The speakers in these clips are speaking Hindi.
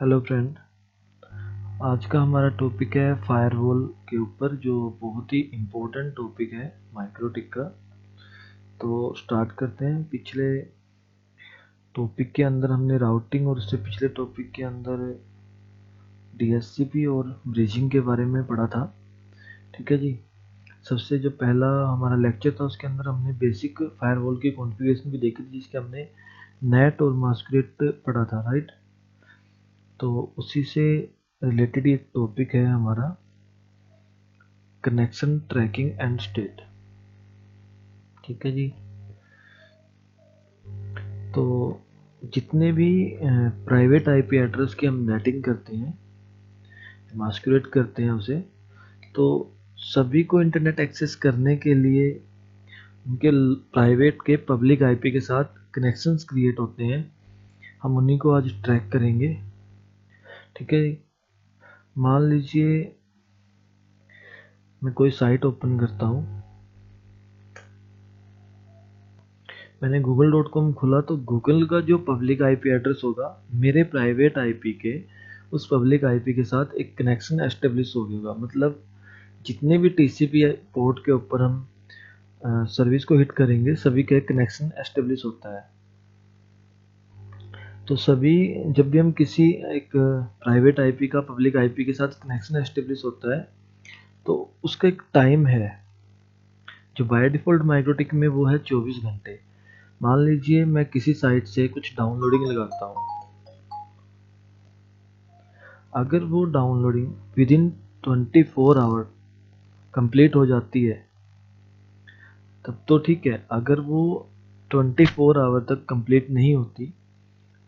Hello friend. आज का हमारा टॉपिक है फायरवॉल के ऊपर, जो बहुत ही इम्पोर्टेंट टॉपिक है माइक्रोटिक का। तो स्टार्ट करते हैं। पिछले टॉपिक के अंदर हमने राउटिंग और उससे पिछले टॉपिक के अंदर डीएचसीपी और ब्रिजिंग के बारे में पढ़ा था। ठीक है जी। सबसे जो पहला हमारा लेक्चर था उसके अंदर हमने बेसिक फायरवॉल की कॉन्फ़िगरेशन भी देखी थी, जिसके हमने नेट और मास्कुएट पढ़ा था, राइट। तो उसी से रिलेटेड एक टॉपिक है हमारा कनेक्शन ट्रैकिंग एंड स्टेट। ठीक है जी। तो जितने भी प्राइवेट आईपी एड्रेस की हम नेटिंग करते हैं, मास्कुलेट करते हैं उसे, तो सभी को इंटरनेट एक्सेस करने के लिए उनके प्राइवेट के पब्लिक आईपी के साथ कनेक्शंस क्रिएट होते हैं। हम उन्हीं को आज ट्रैक करेंगे। ठीक है। मान लीजिए मैं कोई साइट ओपन करता हूँ। मैंने google.com खोला तो गूगल का जो पब्लिक आईपी एड्रेस होगा मेरे प्राइवेट आईपी के उस पब्लिक आईपी के साथ एक कनेक्शन एस्टेब्लिश हो गया होगा। मतलब जितने भी टीसीपी पोर्ट के ऊपर हम सर्विस को हिट करेंगे सभी का एक कनेक्शन एस्टेब्लिश होता है। तो सभी जब भी हम किसी एक प्राइवेट आईपी का पब्लिक आईपी के साथ कनेक्शन एस्टेब्लिश होता है तो उसका एक टाइम है जो बाय डिफ़ॉल्ट माइक्रोटिक में वो है 24 घंटे। मान लीजिए मैं किसी साइट से कुछ डाउनलोडिंग लगाता हूँ। अगर वो downloading within 24 hour complete हो जाती है तब तो ठीक है। अगर वो 24 आवर तक कंप्लीट नहीं होती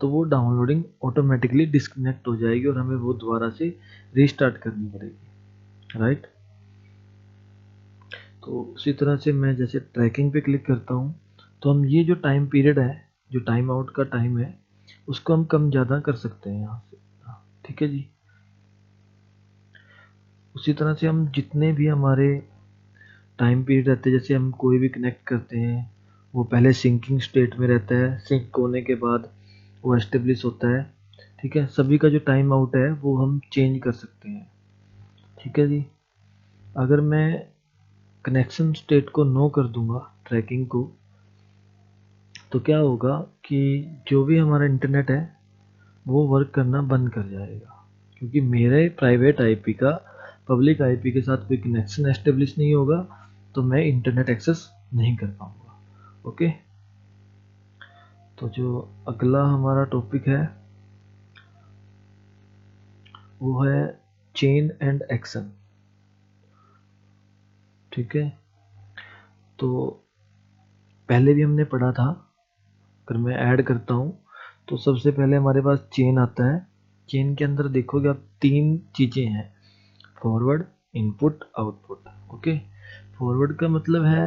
तो वो डाउनलोडिंग ऑटोमेटिकली डिस्कनेक्ट हो जाएगी और हमें वो दोबारा से रीस्टार्ट करनी पड़ेगी, राइट। तो उसी तरह से मैं जैसे ट्रैकिंग पे क्लिक करता हूँ तो हम ये जो टाइम पीरियड है, जो टाइम आउट का टाइम है, उसको हम कम ज़्यादा कर सकते हैं यहाँ से। ठीक है जी। उसी तरह से हम जितने भी हमारे टाइम पीरियड रहते हैं, जैसे हम कोई भी कनेक्ट करते हैं वो पहले सिंकिंग स्टेट में रहता है, सिंक होने के बाद वो एस्टेब्लिश होता है। ठीक है। सभी का जो टाइम आउट है वो हम चेंज कर सकते हैं। ठीक है जी। अगर मैं कनेक्शन स्टेट को नो कर दूंगा ट्रैकिंग को, तो क्या होगा कि जो भी हमारा इंटरनेट है वो वर्क करना बंद कर जाएगा, क्योंकि मेरे प्राइवेट आईपी का पब्लिक आईपी के साथ कोई कनेक्शन एस्टेब्लिश नहीं होगा, तो मैं इंटरनेट एक्सेस नहीं कर पाऊंगा। ओके। तो जो अगला हमारा टॉपिक है वो है चेन एंड एक्शन। ठीक है। तो पहले भी हमने पढ़ा था। अगर मैं ऐड करता हूँ तो सबसे पहले हमारे पास चेन आता है। चेन के अंदर देखोगे आप तीन चीज़ें हैं, forward, input, output. Okay. Forward का मतलब है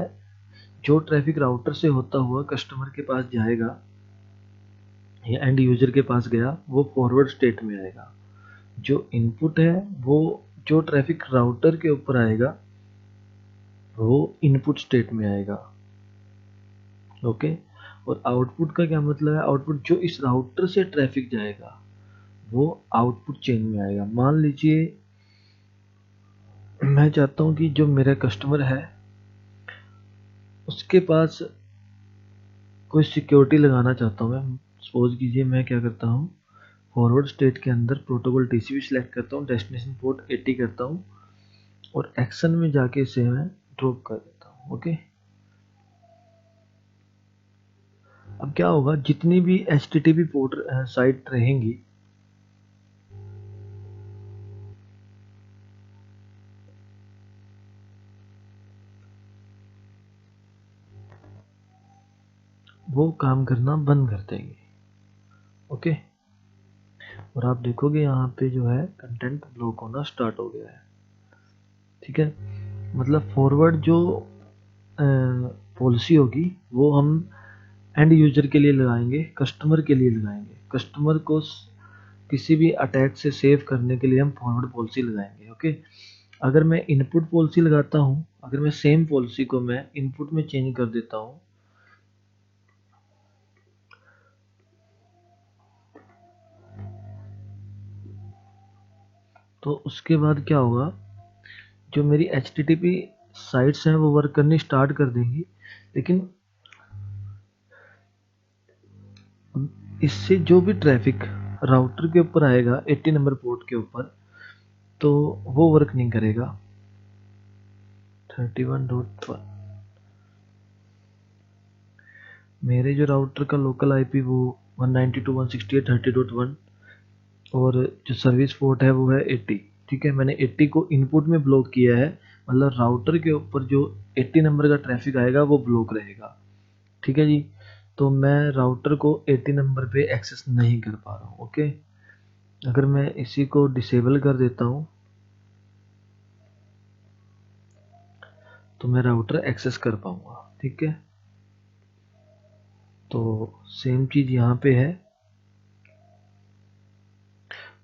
जो ट्रैफिक राउटर से होता हुआ कस्टमर के पास जाएगा या एंड यूजर के पास गया वो फॉरवर्ड स्टेट में आएगा। जो इनपुट है वो जो ट्रैफिक राउटर के ऊपर आएगा वो इनपुट स्टेट में आएगा। ओके। और आउटपुट का क्या मतलब है? आउटपुट जो इस राउटर से ट्रैफिक जाएगा वो आउटपुट चेन में आएगा। मान लीजिए मैं चाहता हूँ कि जो मेरा कस्टमर है उसके पास कोई सिक्योरिटी लगाना चाहता हूँ मैं। सपोज कीजिए मैं क्या करता हूँ, फॉरवर्ड स्टेट के अंदर प्रोटोकॉल टीसीपी सेलेक्ट करता हूँ, डेस्टिनेशन पोर्ट 80 करता हूँ और एक्शन में जाके इसे मैं ड्रॉप कर देता हूँ। ओके। अब क्या होगा, जितनी भी एचटीटीपी पोर्ट साइट रहेंगी वो काम करना बंद कर देंगे। ओके। और आप देखोगे यहाँ पे जो है कंटेंट ब्लॉक होना स्टार्ट हो गया है। ठीक है। मतलब फॉरवर्ड जो पॉलिसी होगी वो हम एंड यूजर के लिए लगाएंगे, कस्टमर के लिए लगाएंगे। कस्टमर को किसी भी अटैक से सेव करने के लिए हम फॉरवर्ड पॉलिसी लगाएंगे। ओके। अगर मैं इनपुट पॉलिसी लगाता हूँ, अगर मैं सेम पॉलिसी को मैं इनपुट में चेंज कर देता हूँ, तो उसके बाद क्या होगा, जो मेरी HTTP साइट्स हैं वो वर्क करनी स्टार्ट कर देंगी, लेकिन इससे जो भी ट्रैफिक राउटर के ऊपर आएगा 80 नंबर पोर्ट के ऊपर, तो वो वर्क नहीं करेगा। 31.1 मेरे जो राउटर का लोकल आईपी वो 192.168.30.1 और जो सर्विस पोर्ट है वो है 80। ठीक है, मैंने 80 को इनपुट में ब्लॉक किया है, मतलब राउटर के ऊपर जो 80 नंबर का ट्रैफिक आएगा वो ब्लॉक रहेगा। ठीक है जी, तो मैं राउटर को 80 नंबर पे एक्सेस नहीं कर पा रहा हूँ। ओके, अगर मैं इसी को डिसेबल कर देता हूँ तो मैं राउटर एक्सेस कर पाऊंगा। ठीक है, तो सेम चीज यहाँ पे है,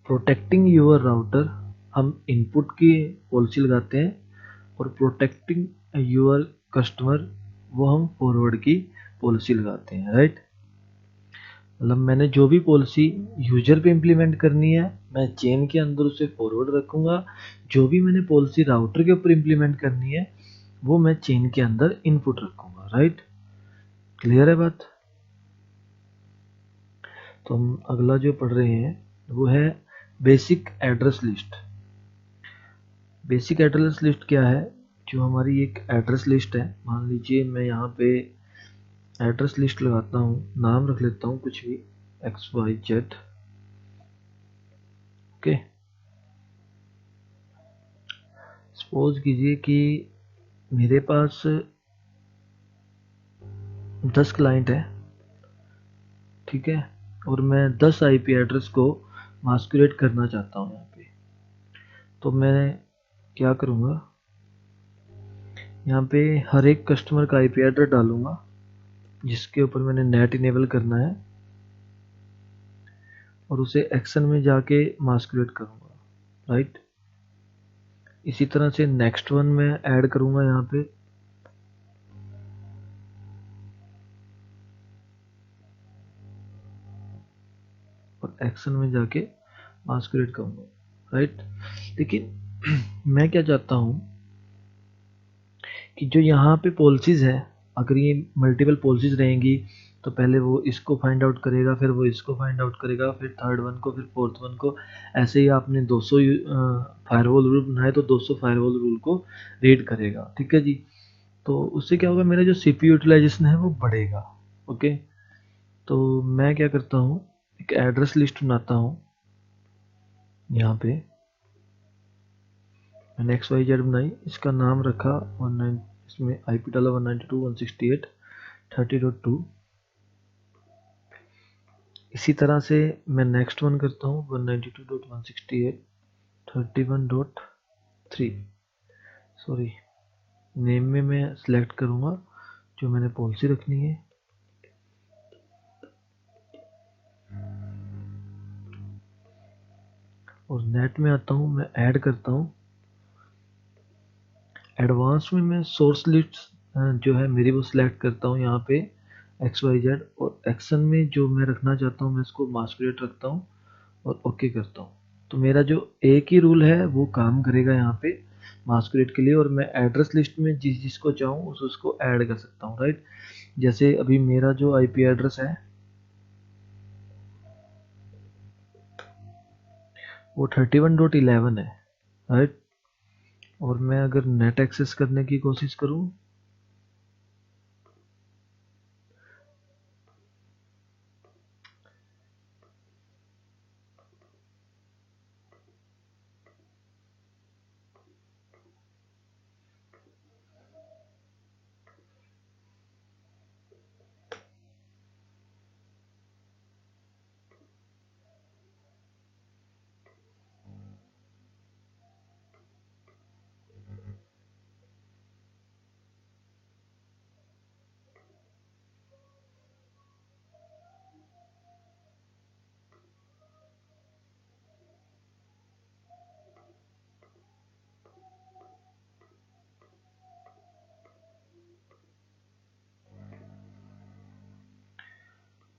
प्रोटेक्टिंग योर राउटर हम इनपुट की पॉलिसी लगाते हैं, और प्रोटेक्टिंग योर कस्टमर वो हम फॉरवर्ड की पॉलिसी लगाते हैं। राइट, मतलब मैंने जो भी पॉलिसी यूजर पे इम्प्लीमेंट करनी है मैं चेन के अंदर उसे फॉरवर्ड रखूंगा, जो भी मैंने पॉलिसी राउटर के ऊपर इम्प्लीमेंट करनी है वो मैं चेन के अंदर इनपुट रखूंगा। राइट, क्लियर है बात? तो हम अगला जो पढ़ रहे हैं वो है basic address list. Basic address list क्या है? जो हमारी एक एड्रेस लिस्ट है, मान लीजिए मैं यहाँ पे एड्रेस लिस्ट लगाता हूँ, नाम रख लेता हूँ कुछ भी, XYZ। ओके, सपोज कीजिए कि मेरे पास 10 क्लाइंट है। ठीक है, और मैं 10 IP एड्रेस को मास्कुरेट करना चाहता हूँ यहाँ पे। तो मैं क्या करूँगा, यहाँ पे हर एक कस्टमर का IP एड्रेस डालूंगा जिसके ऊपर मैंने नेट इनेबल करना है, और उसे एक्शन में जाके मास्कुरेट करूँगा। राइट, इसी तरह से नेक्स्ट वन में ऐड करूँगा यहाँ पे, और एक्शन में जाके मास्कुरेट करूँगा। राइट, लेकिन मैं क्या चाहता हूँ कि जो यहाँ पे पॉलिसीज़ है, अगर ये मल्टीपल पॉलिसीज़ रहेंगी तो पहले वो इसको फाइंड आउट करेगा, फिर वो इसको फाइंड आउट करेगा, फिर थर्ड वन को, फिर फोर्थ वन को। ऐसे ही आपने 200 फायरवॉल रूल बनाए तो 200 फायरवॉल रूल को रीड करेगा। ठीक है जी, तो उससे क्या होगा, मेरा जो CPU यूटिलाइजेशन है वो बढ़ेगा। ओके, तो मैं क्या करता हूँ, एक एड्रेस लिस्ट बनाता हूँ। यहाँ पे मैंने XYZ बनाई, इसका नाम रखा 19, इसमें IP डाला 192.168.30.2। इसी तरह से मैं नेक्स्ट वन करता हूँ 192.168.31.3। सॉरी, नेम में मैं सिलेक्ट करूँगा जो मैंने पॉलिसी रखनी है, और नेट में आता हूँ, मैं ऐड करता हूँ। एडवांस में मैं सोर्स लिस्ट जो है मेरी वो सिलेक्ट करता हूँ यहाँ पे XYZ, और एक्शन में जो मैं रखना चाहता हूँ मैं इसको मास्कुरेट रखता हूँ और ओके करता हूँ। तो मेरा जो एक ही रूल है वो काम करेगा यहाँ पे मास्कुरेट के लिए, और मैं एड्रेस लिस्ट में जिसको चाहूँ उसको ऐड कर सकता हूँ। राइट, जैसे अभी मेरा जो IP एड्रेस है वो 31.11 है। राइट, और मैं अगर नेट एक्सेस करने की कोशिश करूँ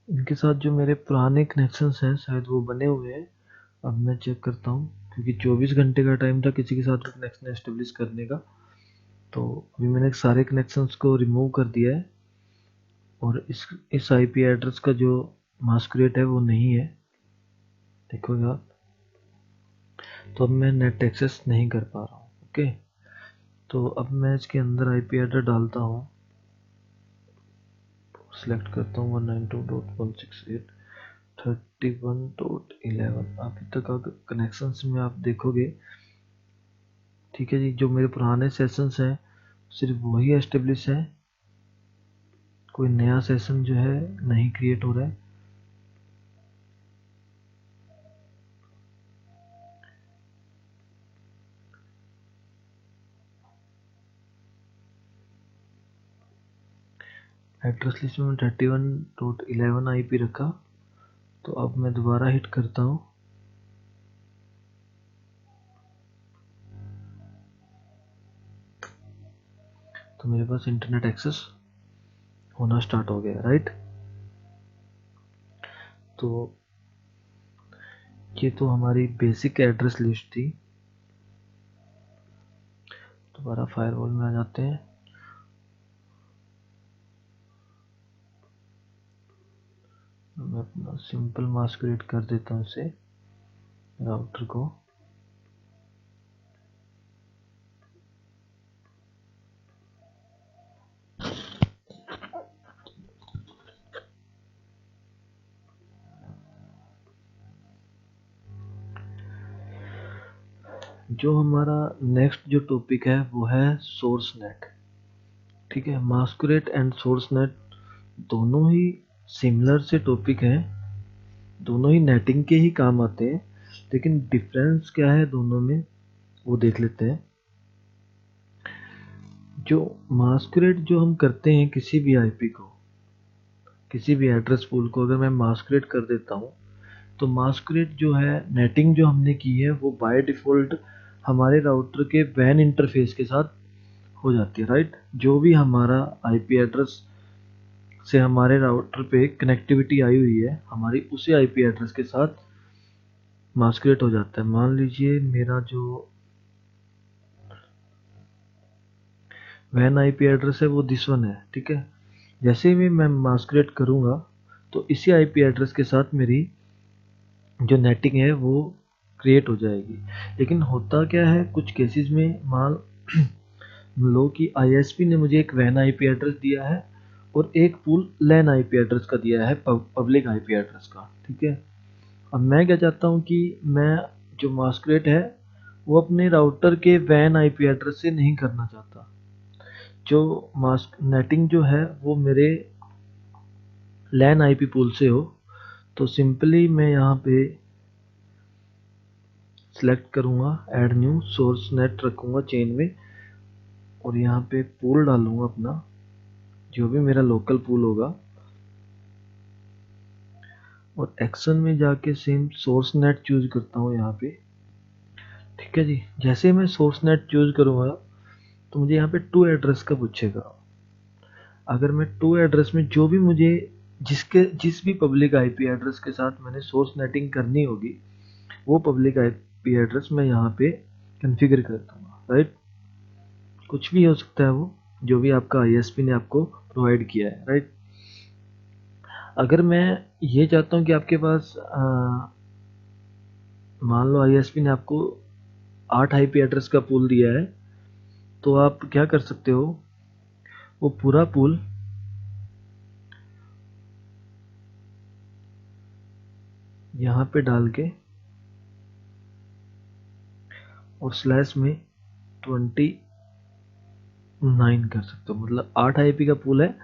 इनके साथ जो मेरे पुराने कनेक्शंस हैं शायद वो बने हुए हैं। अब मैं चेक करता हूँ क्योंकि 24 घंटे का टाइम था किसी के साथ कनेक्शन एस्टेब्लिश करने का। तो अभी मैंने सारे कनेक्शंस को रिमूव कर दिया है और इस आईपी एड्रेस का जो मास्कुरेट है वो नहीं है, देखोगे आप। तो अब मैं नेट एक्सेस नहीं कर पा रहा हूँ। ओके, तो अब मैं इसके अंदर आईपी एड्रेस डालता हूँ, सेलेक्ट करता हूँ 192.168.31.11। अभी तक अगर कनेक्शंस में आप देखोगे, ठीक है जी, जो मेरे पुराने सेशंस हैं सिर्फ वही एस्टेब्लिश है, कोई नया सेशन जो है नहीं क्रिएट हो रहा है। एड्रेस लिस्ट में 31.11 आईपी रखा। तो अब मैं दोबारा हिट करता हूँ, तो मेरे पास इंटरनेट एक्सेस होना स्टार्ट हो गया, राइट। तो ये तो हमारी बेसिक एड्रेस लिस्ट थी। दोबारा फायरवॉल में आ जाते हैं। मैं अपना सिंपल मास्कुरेट कर देता हूँ इसे, राउटर को। जो हमारा नेक्स्ट जो टॉपिक है वो है सोर्स नेट। ठीक है, मास्कुरेट एंड सोर्स नेट दोनों ही सिमिलर से टॉपिक हैं, दोनों ही नेटिंग के ही काम आते हैं, लेकिन डिफरेंस क्या है दोनों में वो देख लेते हैं। जो मास्कुरेट जो हम करते हैं किसी भी आईपी को, किसी भी एड्रेस पूल को अगर मैं मास्कुरेट कर देता हूँ, तो मास्कुरेट जो है नेटिंग जो हमने की है वो बाय डिफ़ॉल्ट हमारे राउटर के वैन इंटरफेस के साथ हो जाती है, राइट। जो भी हमारा आईपी एड्रेस से हमारे राउटर पे कनेक्टिविटी आई हुई है, हमारी उसी आईपी एड्रेस के साथ मास्कुरेट हो जाता है। मान लीजिए मेरा जो वैन आईपी एड्रेस है वो दिस वन है, ठीक है। जैसे ही मैं मास्कुरेट करूँगा तो इसी आईपी एड्रेस के साथ मेरी जो नेटिंग है वो क्रिएट हो जाएगी। लेकिन होता क्या है कुछ केसेस में, मान लो कि आईएसपी ने मुझे एक वैन आईपी एड्रेस दिया है और एक पूल लैन आईपी एड्रेस का दिया है, पब्लिक आईपी एड्रेस का, ठीक है। अब मैं क्या चाहता हूँ कि मैं जो मास्कुरेट है वो अपने राउटर के वैन आईपी एड्रेस से नहीं करना चाहता, जो मास्क नेटिंग जो है वो मेरे लैन आईपी पूल से हो। तो सिंपली मैं यहाँ पे सिलेक्ट करूँगा, ऐड न्यू सोर्स नेट रखूँगा चेन में, और यहाँ पे पूल डालूँगा अपना जो भी मेरा लोकल पूल होगा, और एक्शन में जाके सेम सोर्स नेट चूज करता हूँ यहाँ पे, ठीक है जी। जैसे मैं सोर्स नेट चूज करूँगा तो मुझे यहाँ पे टू एड्रेस का पूछेगा। अगर मैं टू एड्रेस में जो भी मुझे जिस भी पब्लिक आईपी एड्रेस के साथ मैंने सोर्स नेटिंग करनी होगी वो पब्लिक आईपी एड्रेस मैं यहाँ पे कॉन्फ़िगर कर दूंगा, राइट। कुछ भी हो सकता है वो, जो भी आपका आईएसपी ने आपको प्रोवाइड किया है, राइट। अगर मैं ये चाहता हूँ कि आपके पास मान लो आईएसपी ने आपको 8 आईपी एड्रेस का पूल दिया है, तो आप क्या कर सकते हो, वो पूरा पूल यहाँ पे डाल के और स्लैश में 29 कर सकते हो। मतलब 8 आईपी का पूल है,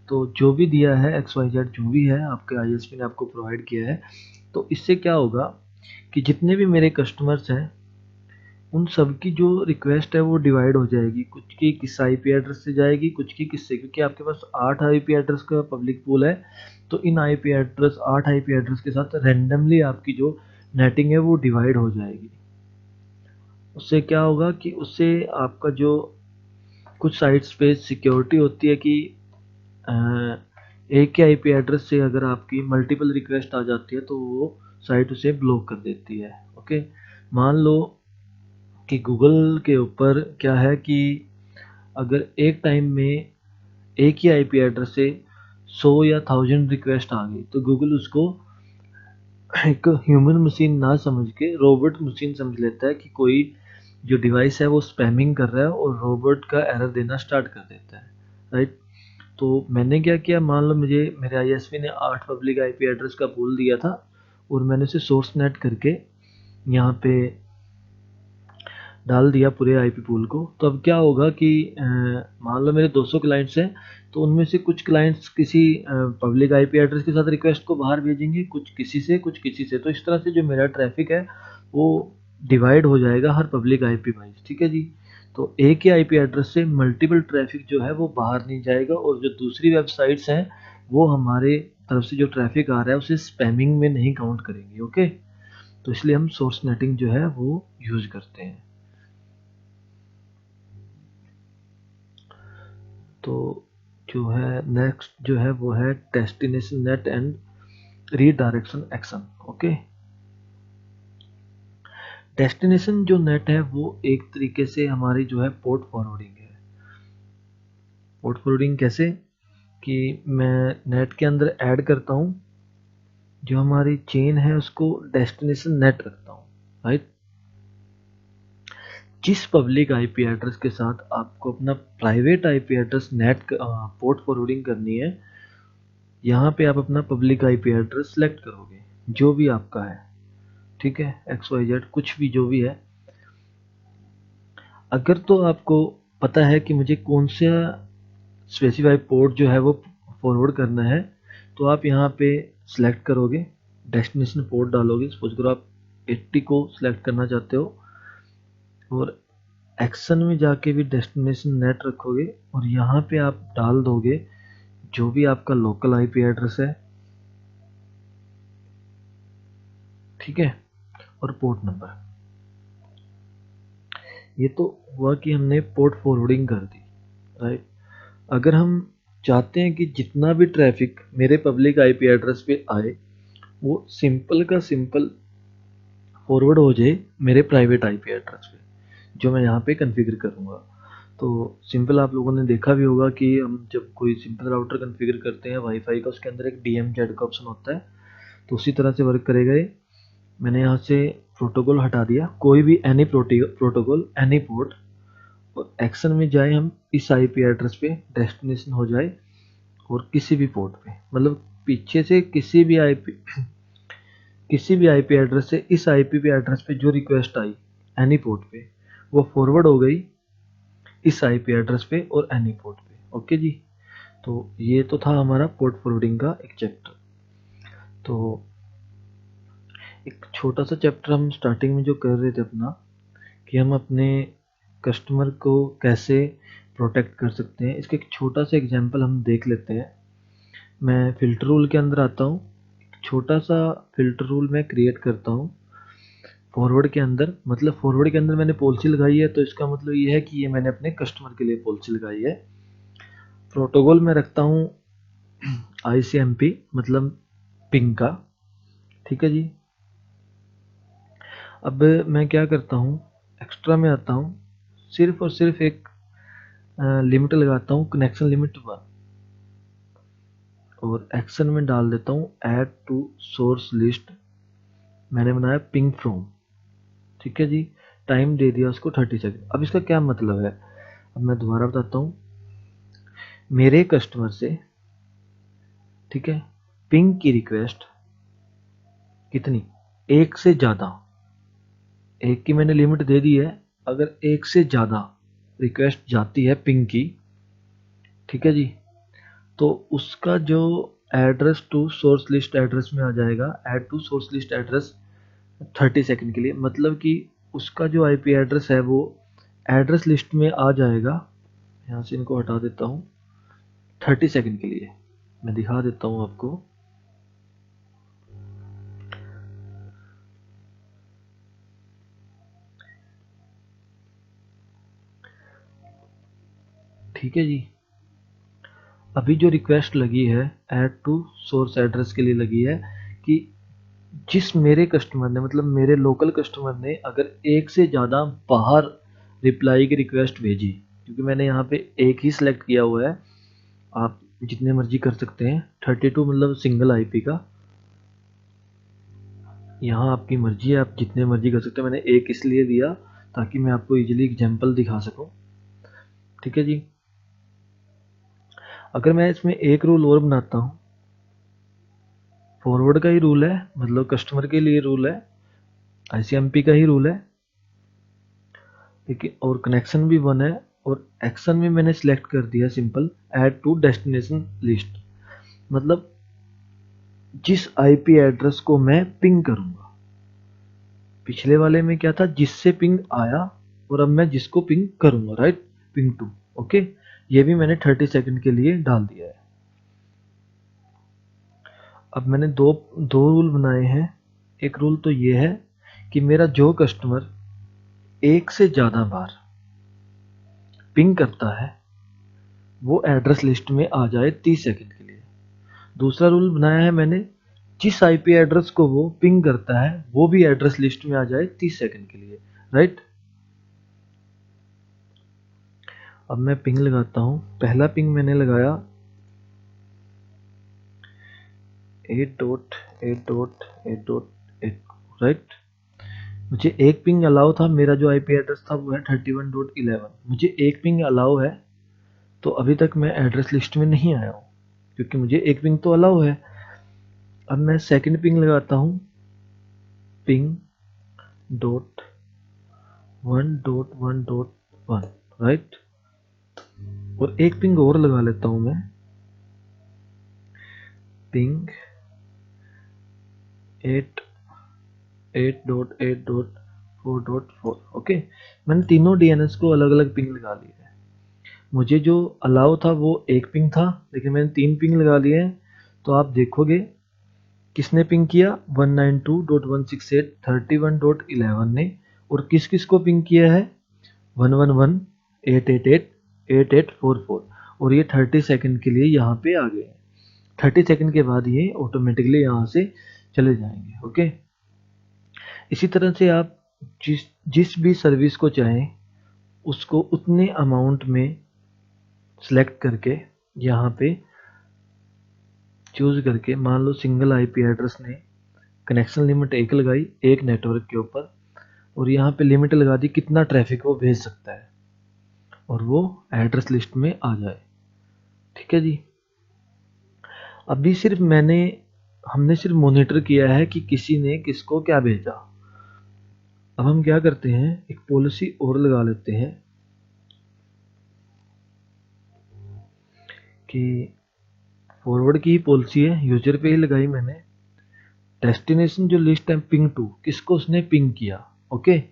तो जो भी दिया है XYZ जो भी है आपके आईएसपी ने आपको प्रोवाइड किया है, तो इससे क्या होगा कि जितने भी मेरे कस्टमर्स हैं उन सब की जो रिक्वेस्ट है वो डिवाइड हो जाएगी, कुछ की किस आईपी एड्रेस से जाएगी, कुछ की किससे, क्योंकि आपके पास 8 आईपी एड्रेस का पब्लिक पूल है। तो इन आईपी एड्रेस 8 आईपी एड्रेस के साथ रैंडमली आपकी जो नेटिंग है वो डिवाइड हो जाएगी। उससे क्या होगा कि उससे आपका जो कुछ साइट्स पे सिक्योरिटी होती है कि एक ही आईपी एड्रेस से अगर आपकी मल्टीपल रिक्वेस्ट आ जाती है तो वो साइट उसे ब्लॉक कर देती है। ओके, मान लो कि गूगल के ऊपर क्या है कि अगर एक टाइम में एक ही आईपी एड्रेस से 100 या 1000 रिक्वेस्ट आ गई, तो गूगल उसको एक ह्यूमन मशीन ना समझ के रोबोट मशीन समझ लेता है कि कोई जो डिवाइस है वो स्पैमिंग कर रहा है, और रोबोट का एरर देना स्टार्ट कर देता है, राइट। तो मैंने क्या किया, मान लो मुझे मेरे आईएसपी ने 8 पब्लिक आईपी एड्रेस का पूल दिया था, और मैंने उसे सोर्स नेट करके यहाँ पे डाल दिया पूरे आईपी पूल को। तो अब क्या होगा कि मान लो मेरे 200 क्लाइंट्स हैं, तो उनमें से कुछ क्लाइंट्स किसी पब्लिक आईपी एड्रेस के साथ रिक्वेस्ट को बाहर भेजेंगे, कुछ किसी से, कुछ किसी से। तो इस तरह से जो मेरा ट्रैफिक है वो डिवाइड हो जाएगा हर पब्लिक आईपी वाइज, ठीक है जी। तो एक ही आईपी एड्रेस से मल्टीपल ट्रैफिक जो है वो बाहर नहीं जाएगा, और जो दूसरी वेबसाइट्स हैं वो हमारे तरफ से जो ट्रैफिक आ रहा है उसे स्पैमिंग में नहीं काउंट करेंगे, ओके। तो इसलिए हम सोर्स नेटिंग जो है वो यूज करते हैं। तो जो है नेक्स्ट जो है वो है destination net and redirection action, okay. Destination जो नेट है वो एक तरीके से हमारी जो है पोर्ट फॉरवर्डिंग है। पोर्ट फॉरवर्डिंग कैसे कि मैं नेट के अंदर ऐड करता हूँ, जो हमारी चेन है उसको डेस्टिनेशन नेट रखता हूँ, राइट। जिस पब्लिक आईपी एड्रेस के साथ आपको अपना private IP address net port forwarding करनी है, यहाँ पे आप अपना पब्लिक आईपी एड्रेस सेलेक्ट करोगे, जो भी आपका है, ठीक है, XYZ कुछ भी जो भी है। अगर तो आपको पता है कि मुझे कौन सा स्पेसिफाई पोर्ट जो है वो फॉरवर्ड करना है, तो आप यहाँ पे सिलेक्ट करोगे, डेस्टिनेशन पोर्ट डालोगे। सपोज करो आप 80 को सिलेक्ट करना चाहते हो, और एक्शन में जाके भी डेस्टिनेशन नेट रखोगे, और यहाँ पे आप डाल दोगे जो भी आपका लोकल आईपी एड्रेस है, ठीक है, और पोर्ट नंबर। ये तो हुआ कि हमने पोर्ट फॉरवर्डिंग कर दी, राइट। अगर हम चाहते हैं कि जितना भी ट्रैफिक मेरे पब्लिक आईपी एड्रेस पे आए वो सिंपल का सिंपल फॉरवर्ड हो जाए मेरे प्राइवेट आईपी एड्रेस पे, जो मैं यहाँ पे कॉन्फ़िगर करूँगा। तो सिंपल आप लोगों ने देखा भी होगा कि हम जब कोई सिंपल राउटर कॉन्फ़िगर करते हैं वाईफाई का, उसके अंदर एक DMZ का ऑप्शन होता है, तो उसी तरह से वर्क करेगा ये। मैंने यहाँ से प्रोटोकॉल हटा दिया, कोई भी एनी प्रोटोकॉल एनी पोर्ट, और एक्शन में जाए हम इस आईपी एड्रेस पे डेस्टिनेशन हो जाए, और किसी भी पोर्ट पे, मतलब पीछे से किसी भी आईपी एड्रेस से इस आईपी पे एड्रेस पे जो रिक्वेस्ट आई एनी पोर्ट पे, वो फॉरवर्ड हो गई इस आईपी एड्रेस पे और एनी पोर्ट पे, ओके जी। तो ये तो था हमारा पोर्ट फॉरवर्डिंग का एक चैप्टर। तो एक छोटा सा चैप्टर हम स्टार्टिंग में जो कर रहे थे अपना, कि हम अपने कस्टमर को कैसे प्रोटेक्ट कर सकते हैं, इसका एक छोटा सा एग्जांपल हम देख लेते हैं। मैं फ़िल्टर रूल के अंदर आता हूँ, एक छोटा सा फ़िल्टर रूल मैं क्रिएट करता हूँ फॉरवर्ड के अंदर। मतलब फॉरवर्ड के अंदर मैंने पॉलिसी लगाई है, तो इसका मतलब ये है कि ये मैंने अपने कस्टमर के लिए पॉलिसी लगाई है। प्रोटोकॉल में रखता हूँ ICMP, मतलब पिंग का, ठीक है जी। अब मैं क्या करता हूँ, एक्स्ट्रा में आता हूँ, सिर्फ और सिर्फ एक लिमिट लगाता हूँ, कनेक्शन लिमिट 1, और एक्शन में डाल देता हूँ ऐड टू सोर्स लिस्ट। मैंने बनाया पिंग फ्रॉम, ठीक है जी। टाइम दे दिया उसको 30 सेकेंड। अब इसका क्या मतलब है, अब मैं दोबारा बताता हूँ। मेरे कस्टमर से, ठीक है, पिंग की रिक्वेस्ट कितनी, एक से ज़्यादा, एक की मैंने लिमिट दे दी है। अगर एक से ज़्यादा रिक्वेस्ट जाती है पिंग की, ठीक है जी, तो उसका जो address to source list address में आ जाएगा, add to source list address 30 second के लिए। मतलब कि उसका जो आईपी एड्रेस है वो एड्रेस लिस्ट में आ जाएगा। यहाँ से इनको हटा देता हूँ 30 सेकंड के लिए। मैं दिखा देता हूँ आपको। ठीक है जी, अभी जो रिक्वेस्ट लगी है ऐड टू सोर्स एड्रेस के लिए लगी है कि जिस मेरे कस्टमर ने, मतलब मेरे लोकल कस्टमर ने अगर एक से ज़्यादा बाहर रिप्लाई की रिक्वेस्ट भेजी, क्योंकि मैंने यहाँ पे एक ही सिलेक्ट किया हुआ है, आप जितने मर्जी कर सकते हैं, 32 मतलब सिंगल आईपी का, यहाँ आपकी मर्जी है, आप जितने मर्जी कर सकते हैं। मैंने एक इसलिए दिया ताकि मैं आपको इजीली एग्जांपल दिखा सकूं। ठीक है जी। अगर मैं इसमें एक रूल और बनाता हूँ, फॉरवर्ड का ही रूल है, मतलब कस्टमर के लिए रूल है, आईसीएमपी का ही रूल है, ठीक है, और कनेक्शन भी वन है, और एक्शन में मैंने सिलेक्ट कर दिया simple add to destination list, मतलब जिस आईपी एड्रेस को मैं पिंग करूंगा। पिछले वाले में क्या था, जिससे पिंग आया, और अब मैं जिसको पिंग करूंगा, राइट, पिंग टू। ओके, ये भी मैंने 30 सेकंड के लिए डाल दिया है। अब मैंने दो दो रूल बनाए हैं। एक रूल तो ये है कि मेरा जो कस्टमर एक से ज़्यादा बार पिंग करता है वो एड्रेस लिस्ट में आ जाए 30 सेकंड के लिए। दूसरा रूल बनाया है मैंने, जिस आईपी एड्रेस को वो पिंग करता है वो भी एड्रेस लिस्ट में आ जाए 30 सेकंड के लिए, राइट। अब मैं पिंग लगाता हूँ। पहला पिंग मैंने लगाया 8.8.8, राइट। मुझे एक पिंग अलाउ था, मेरा जो आईपी एड्रेस था वो है 31.11। मुझे एक पिंग अलाउ है, तो अभी तक मैं एड्रेस लिस्ट में नहीं आया हूँ, क्योंकि मुझे एक पिंग तो अलाउ है। अब मैं सेकंड पिंग लगाता हूँ, पिंग डॉट 1.1.1, राइट। और एक पिंग और लगा लेता हूँ मैं, पिंग 8.8.4.4। ओके, मैंने तीनों डीएनएस को अलग अलग पिंग लगा लिए है। मुझे जो अलाउ था वो एक पिंग था, लेकिन मैंने तीन पिंग लगा लिए हैं। तो आप देखोगे किसने पिंग किया, 192.168.31.11 ने, और किस किस को पिंग किया है, 111.888.8844, और ये 30 सेकंड के लिए यहाँ पे आ गए हैं। 30 सेकंड के बाद ये ऑटोमेटिकली यहाँ से चले जाएंगे। ओके, इसी तरह से आप जिस जिस भी सर्विस को चाहें उसको उतने अमाउंट में सिलेक्ट करके यहाँ पे चूज करके, मान लो सिंगल आईपी एड्रेस ने कनेक्शन लिमिट एक लगाई एक नेटवर्क के ऊपर, और यहाँ पे लिमिट लगा दी कितना ट्रैफिक वो भेज सकता है, और वो एड्रेस लिस्ट में आ जाए। ठीक है जी। अभी सिर्फ हमने सिर्फ मॉनिटर किया है कि किसी ने किसको क्या भेजा। अब हम क्या करते हैं, एक पॉलिसी और लगा लेते हैं कि फॉरवर्ड की ही पॉलिसी है, यूजर पे ही लगाई मैंने। डेस्टिनेशन जो लिस्ट है पिंग टू, किसको उसने पिंग किया। ओके,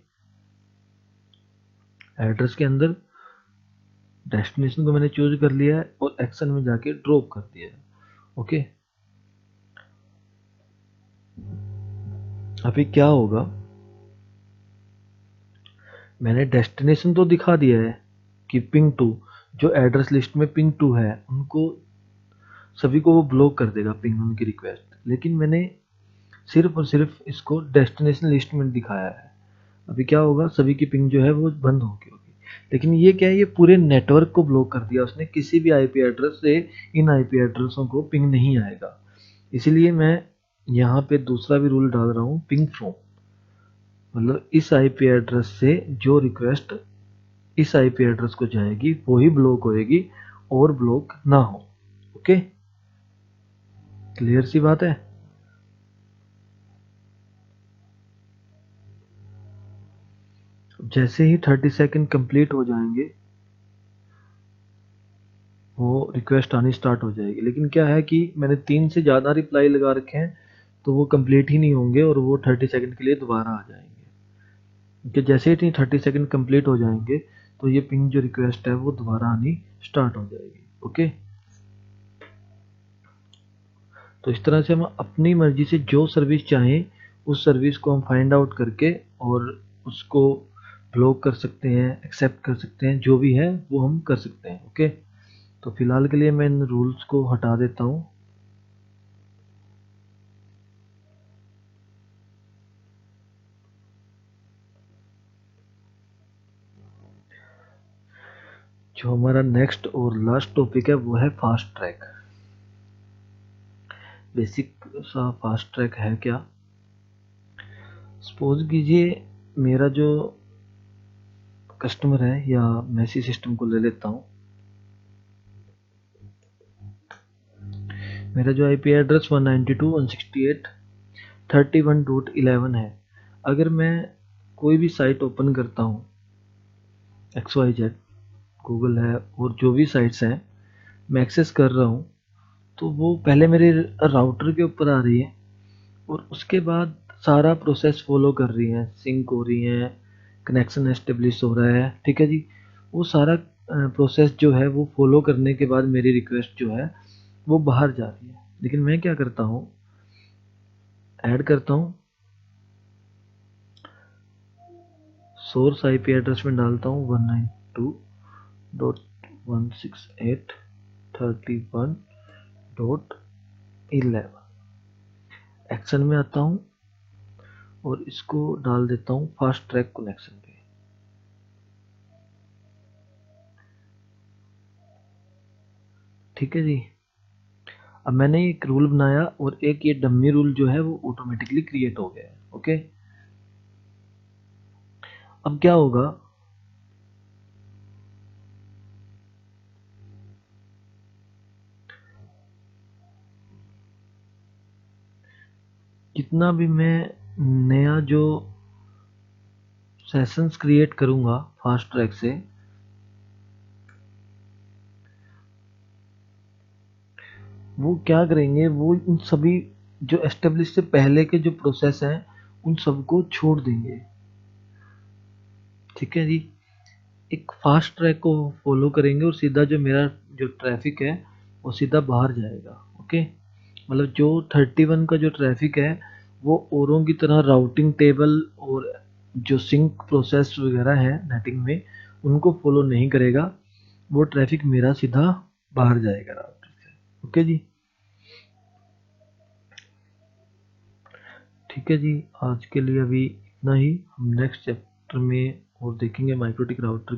एड्रेस के अंदर डेस्टिनेशन को मैंने चूज कर लिया है और एक्शन में जाके ड्रॉप कर दिया है। ओके, अभी क्या होगा, मैंने डेस्टिनेशन तो दिखा दिया है कि पिंग टू, जो एड्रेस लिस्ट में पिंग टू है उनको सभी को वो ब्लॉक कर देगा पिंग उनकी रिक्वेस्ट, लेकिन मैंने सिर्फ और सिर्फ इसको डेस्टिनेशन लिस्ट में दिखाया है। अभी क्या होगा, सभी की पिंग जो है वो बंद होगी, लेकिन ये क्या है, ये पूरे नेटवर्क को ब्लॉक कर दिया उसने, किसी भी आईपी एड्रेस से इन आईपी एड्रेसों को पिंग नहीं आएगा। इसीलिए मैं यहाँ पे दूसरा भी रूल डाल रहा हूँ, पिंग फ्रॉम, मतलब इस आईपी एड्रेस से जो रिक्वेस्ट इस आईपी एड्रेस को जाएगी वो ही ब्लॉक होएगी और ब्लॉक ना हो। ओके, क्लियर सी बात है। जैसे ही 30 सेकंड कंप्लीट हो जाएंगे वो रिक्वेस्ट आनी स्टार्ट हो जाएगी, लेकिन क्या है कि मैंने 3 से ज़्यादा रिप्लाई लगा रखे हैं तो वो कंप्लीट ही नहीं होंगे और वो 30 सेकंड के लिए दोबारा आ जाएंगे। कि जैसे ही 30 सेकंड कंप्लीट हो जाएंगे तो ये पिंग जो रिक्वेस्ट है वो दोबारा आनी स्टार्ट हो जाएगी। ओके, तो इस तरह से हम अपनी मर्जी से जो सर्विस चाहें उस सर्विस को हम फाइंड आउट करके और उसको ब्लॉक कर सकते हैं, एक्सेप्ट कर सकते हैं, जो भी है वो हम कर सकते हैं। ओके, तो फिलहाल के लिए मैं इन रूल्स को हटा देता हूँ। जो हमारा नेक्स्ट और लास्ट टॉपिक है वो है फास्ट ट्रैक। बेसिक सा फास्ट ट्रैक है क्या, सपोज कीजिए मेरा जो कस्टमर है, या मैं इसी सिस्टम को ले लेता हूँ। मेरा जो आईपी एड्रेस 192.168.31.11 है। अगर मैं कोई भी साइट ओपन करता हूँ, XYZ, गूगल है और जो भी साइट्स हैं मैं एक्सेस कर रहा हूँ, तो वो पहले मेरे राउटर के ऊपर आ रही है और उसके बाद सारा प्रोसेस फॉलो कर रही हैं, सिंक हो रही हैं, कनेक्शन एस्टेब्लिश हो रहा है, ठीक है जी। वो सारा प्रोसेस जो है वो फॉलो करने के बाद मेरी रिक्वेस्ट जो है वो बाहर जा रही है। लेकिन मैं क्या करता हूँ, ऐड करता हूँ, सोर्स आईपी एड्रेस में डालता हूँ 192.168.31.11, एक्शन में आता हूँ और इसको डाल देता हूँ फास्ट ट्रैक कनेक्शन पे। ठीक है जी। अब मैंने एक रूल बनाया और एक ये डमी रूल जो है वो ऑटोमेटिकली क्रिएट हो गया है। ओके, अब क्या होगा, जितना भी मैं नया जो सेशंस क्रिएट करूंगा फास्ट ट्रैक से, वो क्या करेंगे, वो उन सभी जो एस्टेब्लिश से पहले के जो प्रोसेस हैं उन सबको छोड़ देंगे। ठीक है जी, एक फास्ट ट्रैक को फॉलो करेंगे और सीधा जो मेरा जो ट्रैफिक है वो सीधा बाहर जाएगा। ओके, मतलब जो 31 का जो ट्रैफिक है वो औरों की तरह राउटिंग टेबल और जो सिंक प्रोसेस वगैरह है नेटिंग में उनको फॉलो नहीं करेगा। वो ट्रैफिक मेरा सीधा बाहर जाएगा राउटर से। ओके जी, ठीक है जी। आज के लिए अभी इतना ही, हम नेक्स्ट चैप्टर में और देखेंगे माइक्रोटिक राउटर